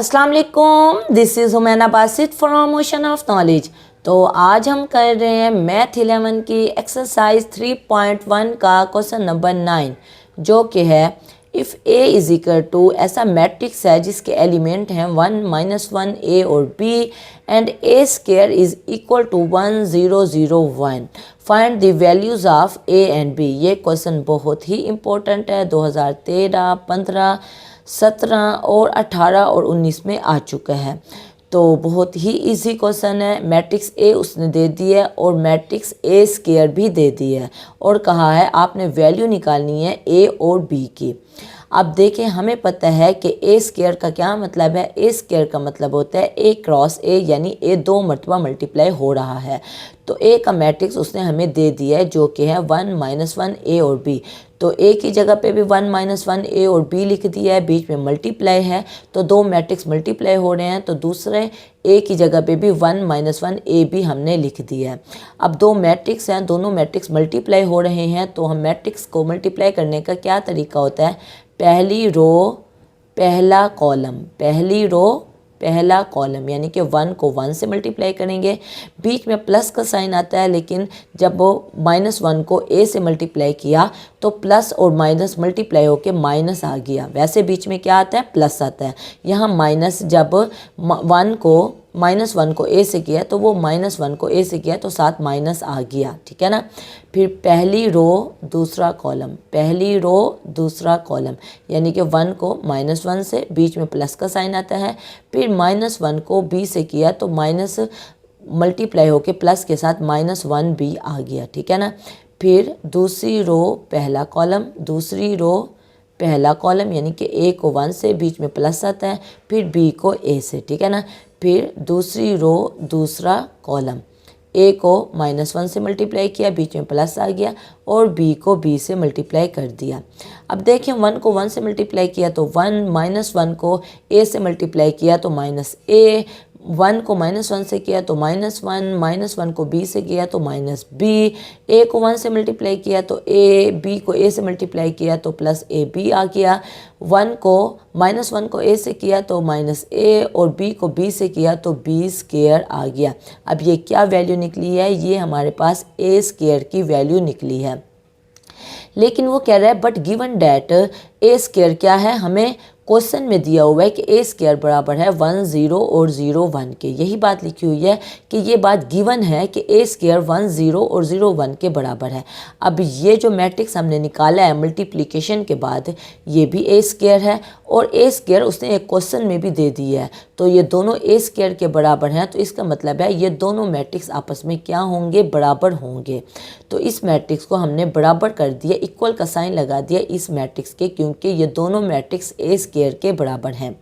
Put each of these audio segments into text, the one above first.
अस्सलाम वालेकुम, this is हुमैना Basit from ocean of knowledge. तो आज हम कर रहे हैं मैथ 11 की एक्सरसाइज 3.1 का क्वेश्चन नंबर 9, जो कि है if A is equal to, ऐसा मैट्रिक्स है जिसके एलिमेंट हैं 1 -1 ए और B and A square is equal to 1 0 0 1, find the values of A and B. ये क्वेश्चन बहुत ही इम्पोर्टेंट है, 2013, 15, 17 और 18 और 19 में आ चुका है। तो बहुत ही इजी क्वेश्चन है। मैट्रिक्स ए उसने दे दी है और मैट्रिक्स ए स्क्वायर भी दे दी है और कहा है आपने वैल्यू निकालनी है ए और बी की। अब देखें, हमें पता है कि ए स्क्वायर का क्या मतलब है। ए स्क्वायर का मतलब होता है ए क्रॉस ए, यानी ए 2 मरतबा मल्टीप्लाई हो रहा है। तो ए का मैट्रिक्स उसने हमें दे दिया है, जो कि है 1 -1 ए और बी। तो ए की जगह पे भी 1 -1 ए और बी लिख दिया है, बीच में मल्टीप्लाई है तो दो मैट्रिक्स मल्टीप्लाई हो रहे हैं। तो दूसरे ए की जगह पे भी 1 -1 ए बी हमने लिख दिया है। अब दो मैट्रिक्स हैं, दोनों मैट्रिक्स मल्टीप्लाई हो रहे हैं, तो हम मैट्रिक्स को मल्टीप्लाई करने का क्या तरीका होता है, पहली रो पहला कॉलम, पहली रो पहला कॉलम, यानी कि 1 को 1 से मल्टीप्लाई करेंगे। बीच में प्लस का साइन आता है, लेकिन जब वो -1 को ए से मल्टीप्लाई किया तो प्लस और माइनस मल्टीप्लाई होके माइनस आ गया। वैसे बीच में क्या आता है, प्लस आता है। यहाँ माइनस, जब 1 को -1 को ए से किया तो वो -1 को ए से किया तो साथ माइनस आ गया, ठीक है ना। फिर पहली रो दूसरा कॉलम, पहली रो दूसरा कॉलम, यानी कि 1 को -1 से, बीच में प्लस का साइन आता है। फिर -1 को बी से किया तो माइनस मल्टीप्लाई होके प्लस के साथ -1 बी आ गया, ठीक है ना। फिर दूसरी रो पहला कॉलम, दूसरी रो पहला कॉलम, यानी कि ए को 1 से, बीच में प्लस आता है, फिर बी को ए से, ठीक है ना। फिर दूसरी रो दूसरा कॉलम, ए को -1 से मल्टीप्लाई किया, बीच में प्लस आ गया, और बी को बी से मल्टीप्लाई कर दिया। अब देखें, 1 को 1 से मल्टीप्लाई किया तो 1, -1 को ए से मल्टीप्लाई किया तो -a, 1 को -1 से किया तो -1, -1 को b से किया तो -b, a को 1 से मल्टीप्लाई किया तो a, b को a से मल्टीप्लाई किया तो +ab आ गया। 1 को -1 को a से किया तो -a, और b को b से किया तो b स्क्वायर आ गया। अब ये क्या वैल्यू निकली है, ये हमारे पास a स्क्वायर की वैल्यू निकली है। लेकिन वो कह रहा है but given that A square क्या है, हमें क्वेश्चन में दिया हुआ है कि ए स्क्वायर बराबर है 1 0 और 0 1 के। यही बात लिखी हुई है कि ये बात गिवन है कि ए स्क्वायर 1 0 और 0 1 के बराबर है। अब ये जो मैट्रिक्स हमने निकाला है मल्टीप्लिकेशन के बाद, ये भी ए स्क्वायर है और ए स्क्वायर उसने एक क्वेश्चन में भी दे दी है, तो ये दोनों ए स्क्वायर के बराबर हैं। तो इसका मतलब है ये दोनों मैट्रिक्स आपस में क्या होंगे, बराबर होंगे। तो इस मैट्रिक्स को हमने बराबर कर दिया, इक्वल का साइन लगा दिया इस मैट्रिक्स के, क्योंकि ये दोनों मैट्रिक्स ए स्क्वायर के बराबर हैं।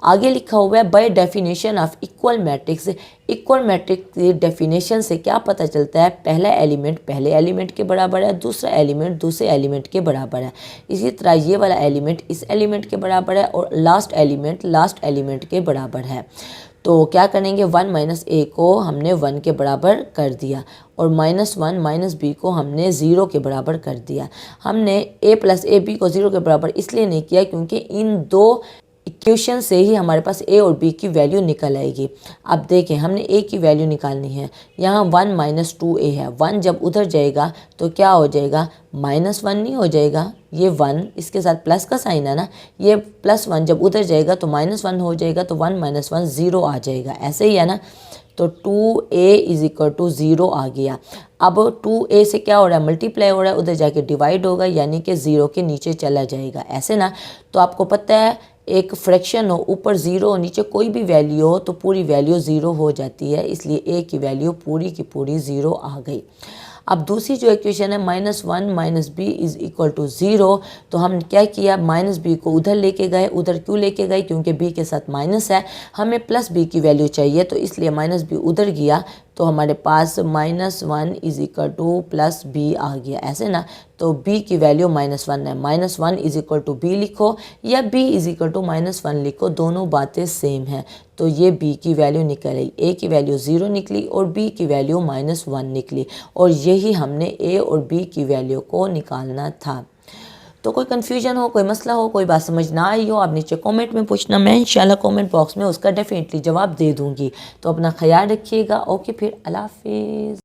आगे लिखा हुआ है by definition of equal matrix. Equal matrix की डेफिनेशन से क्या पता चलता है, पहला एलिमेंट पहले एलिमेंट के बराबर है, दूसरा एलिमेंट दूसरे एलिमेंट के बराबर है। इसी तरह ये वाला एलिमेंट इस एलिमेंट के बराबर है और लास्ट एलिमेंट लास्ट एलिमेंट के बराबर है। तो क्या करेंगे, 1 - a को हमने 1 के बराबर कर दिया और -1 - b को हमने 0 के बराबर कर दिया। हमने a + ab को 0 के बराबर इसलिए नहीं किया क्योंकि इन दो इक्वेशन से ही हमारे पास a और b की वैल्यू निकल आएगी। अब देखें, हमने a की वैल्यू निकालनी है। यहाँ 1 - 2a है, 1 जब उधर जाएगा तो क्या हो जाएगा, -1 नहीं हो जाएगा, ये 1 इसके साथ प्लस का साइन है ना, ये +1 जब उधर जाएगा तो -1 हो जाएगा, तो 1 - 1 0 आ जाएगा, ऐसे ही है ना। तो 2a = 0 आ गया। अब 2a से क्या हो रहा है, मल्टीप्लाई हो रहा है, उधर जाके डिवाइड होगा, यानी कि 0 के नीचे चला जाएगा, ऐसे ना। तो आपको पता है एक फ्रैक्शन हो, ऊपर 0 हो, नीचे कोई भी वैल्यू हो तो पूरी वैल्यू 0 हो जाती है, इसलिए a की वैल्यू पूरी की पूरी 0 आ गई। अब दूसरी जो इक्वेशन है -1 - b = 0, तो हम क्या किया, -b को उधर लेके गए। उधर क्यों लेके गए, क्योंकि b के साथ माइनस है, हमें +b की वैल्यू चाहिए, तो इसलिए -b उधर गया, तो हमारे पास -1 = +b आ गया, ऐसे ना। तो b की वैल्यू -1 है, -1 = b लिखो या b = -1 लिखो, दोनों बातें सेम हैं। तो ये b की वैल्यू निकल आई, a की वैल्यू 0 निकली और b की वैल्यू -1 निकली, और यही हमने a और b की वैल्यू को निकालना था। तो कोई कन्फ्यूजन हो, कोई मसला हो, कोई बात समझ ना आई हो, आप नीचे कमेंट में पूछना, मैं इंशाल्लाह कमेंट बॉक्स में उसका डेफिनेटली जवाब दे दूँगी। तो अपना ख्याल रखिएगा। ओके, फिर अल्लाह हाफिज़।